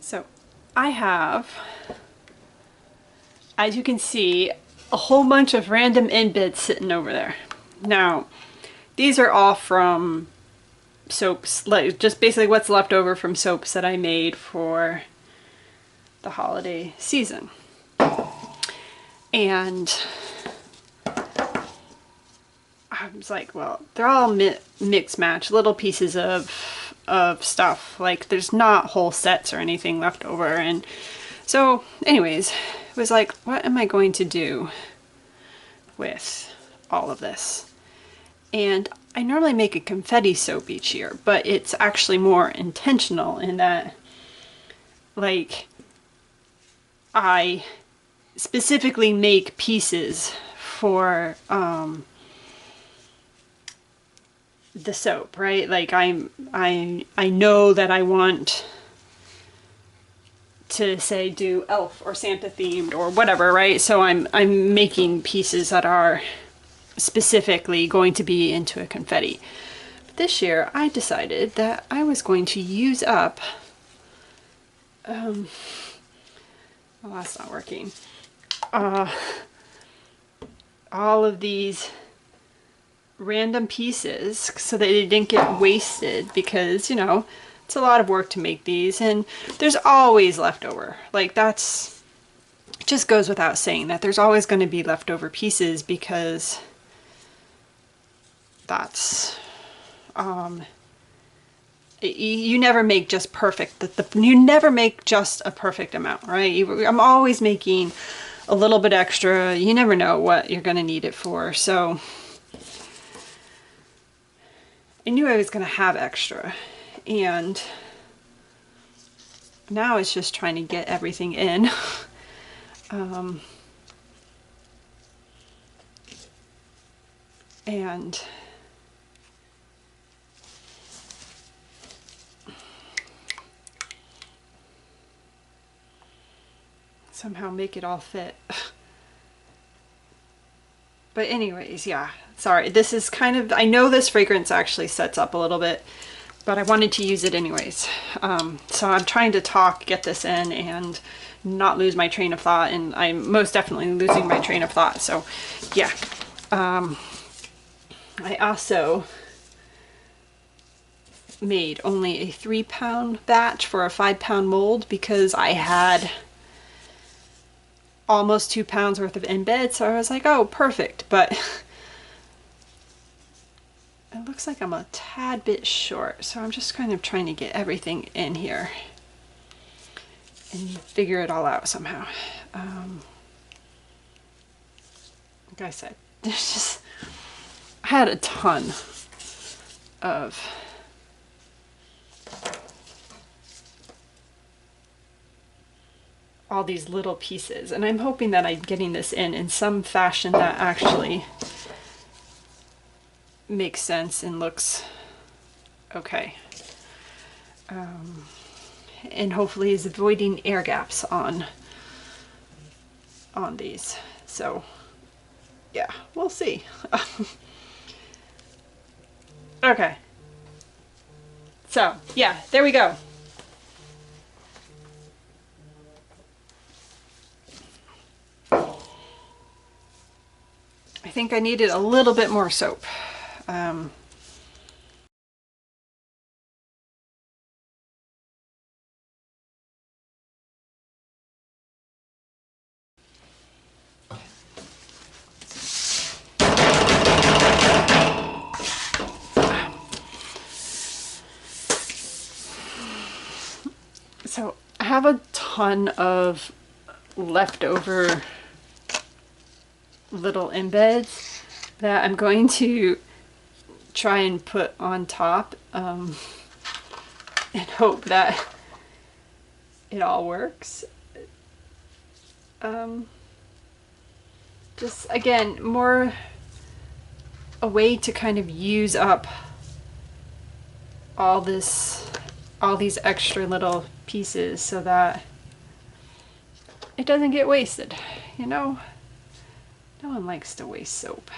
So I have, as you can see, a whole bunch of random embeds sitting over there. Now, these are all from soaps, like just basically what's left over from soaps that I made for the holiday season. And I was like, well, they're all mix match, little pieces of stuff. Like there's not whole sets or anything left over. And so anyways, it was like, what am I going to do with all of this? And I normally make a confetti soap each year, but it's actually more intentional in that, like, I specifically make pieces for the soap, right? Like I know that I want to say do elf or Santa themed or whatever, right? So I'm making pieces that are specifically going to be into a confetti. But this year I decided that I was going to use up well, that's not working. All of these random pieces so that they didn't get wasted, because you know it's a lot of work to make these and there's always leftover. Like that's just goes without saying that there's always going to be leftover pieces, because that's you never make just perfect, you never make just a perfect amount, right? I'm always making a little bit extra. You never know what you're going to need it for. So I knew I was going to have extra, and now it's just trying to get everything in. And somehow make it all fit. But anyways, yeah, sorry. This is kind of, I know this fragrance actually sets up a little bit, but I wanted to use it anyways. So I'm trying to get this in and not lose my train of thought, and I'm most definitely losing my train of thought. So yeah. I also made only a 3-pound batch for a 5-pound mold because I had almost 2 pounds worth of embed, so I was like, oh, perfect. But it looks like I'm a tad bit short, so I'm just kind of trying to get everything in here and figure it all out somehow. Like I said, there's just, I had a ton of all these little pieces, and I'm hoping that I'm getting this in some fashion that actually makes sense and looks okay, and hopefully is avoiding air gaps on these. So yeah, we'll see. Okay, so yeah, there we go. I think I needed a little bit more soap. So I have a ton of leftover little embeds that I'm going to try and put on top, and hope that it all works. Just again, more a way to kind of use up all these extra little pieces so that it doesn't get wasted. You know, no one likes to waste soap.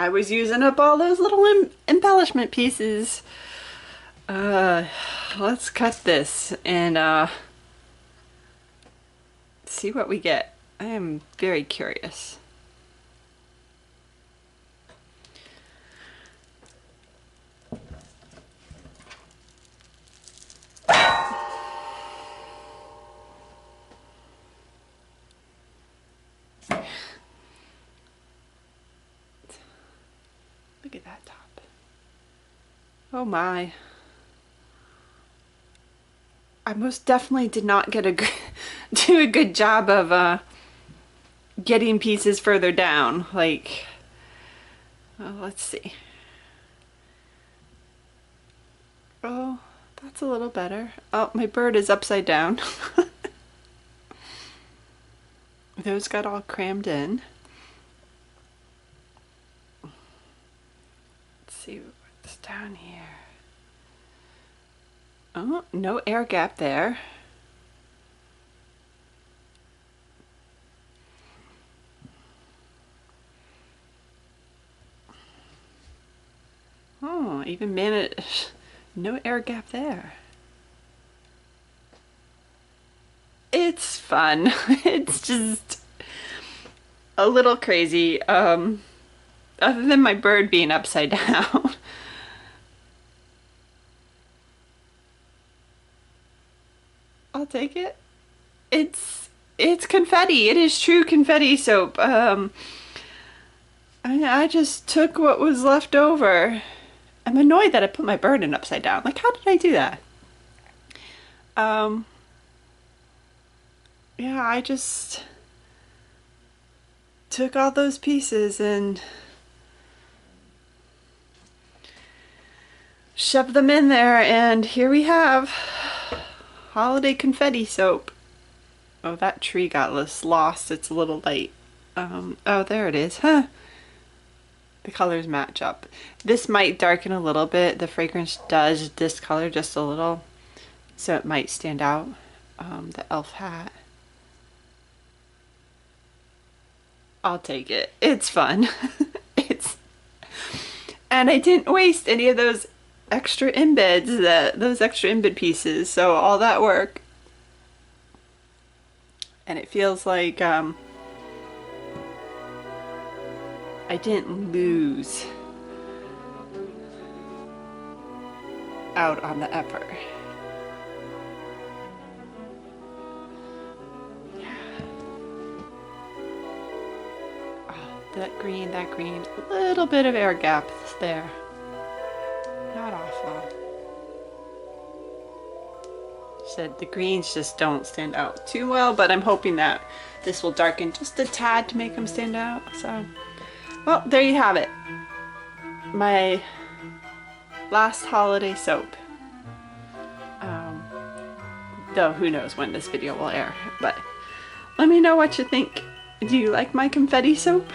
I was using up all those little embellishment pieces. Let's cut this and see what we get. I am very curious. Look at that top. Oh my. I most definitely did not get do a good job of getting pieces further down. Like, well, let's see. Oh, that's a little better. Oh, my bird is upside down. Those got all crammed in. Let's see what's down here. Oh, no air gap there. Oh, even managed. No air gap there. It's fun. It's just a little crazy. Other than my bird being upside down. I'll take it. It's confetti. It is true confetti soap. I just took what was left over. I'm annoyed that I put my bird in upside down. Like, how did I do that? Yeah, I just took all those pieces and shoved them in there, and here we have holiday confetti soap. Oh, that tree got lost. It's a little light. Oh, there it is. Huh. The colors match up. This might darken a little bit. The fragrance does discolor just a little, so it might stand out. The elf hat. I'll take it. It's fun. And I didn't waste any of those extra embeds, those extra embed pieces. So all that work, and it feels like I didn't lose out on the effort. That green, a little bit of air gaps there. Not awful. Said the greens just don't stand out too well, but I'm hoping that this will darken just a tad to make them stand out. So, well, there you have it. My last holiday soap. Though who knows when this video will air, but let me know what you think. Do you like my confetti soap?